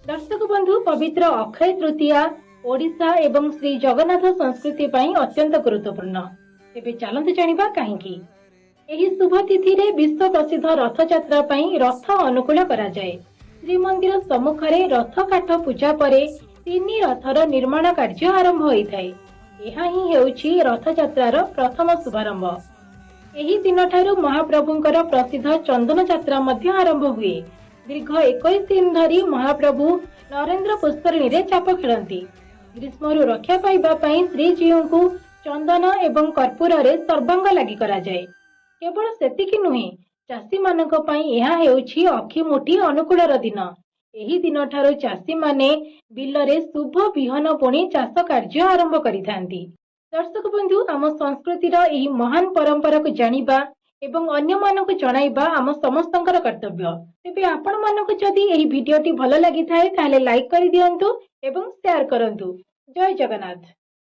दर्शक बंधु पवित्र अक्षय तृतीया ओडिशा एवं श्री जगन्नाथ संस्कृति ପାଇଁ अत्यंत गुरुत्वपूर्ण। तेबे चलंतु जानिबा काहेकि एही शुभ तिथि रे विश्व प्रसिद्ध रथ यात्रा ପାଇଁ रथ अनुकूल करा जाए। श्रीमंदिर सम्मुखरे रथ काठ पूजा परे तीनी रथर निर्माण कार्य आरंभ होइथाय। एहा ही हेउछि रथ यात्रार प्रथम शुभारंभ। एही दिन ठारू महाप्रभुंकर प्रसिद्ध चंदन यात्रा मध्य आरंभ हुए। दीर्घ 21 दिन धरी महाप्रभु नरेंद्र पुष्करिणी रे चाप खेलती। ग्रीष्मरु रक्षा पाइबा पई श्रीजीव को चंदन एवं कर्पूर रे सर्वांग लागि करा जाए। केवल सेतिकी नुहे, चाषी मानक पई एहा हेउछि अखिमुठी अनुकूलर दिन। एही दिन ठारू चाषी माने बिलरे शुभ बिहन पुणी चाष कार्य आरंभ करिथांती। दर्शक बंधु, आम संस्कृतिर एही महान परंपरा को जानिबा एवं अन्य मानक जणाइबा आम समस्तंकर कर्तव्य। तेबे आपण मानक जदि एही भिडियोटी भल लागि थाए ताले लाइक करि दियंतु एवं शेयर करंतु। जय जगन्नाथ।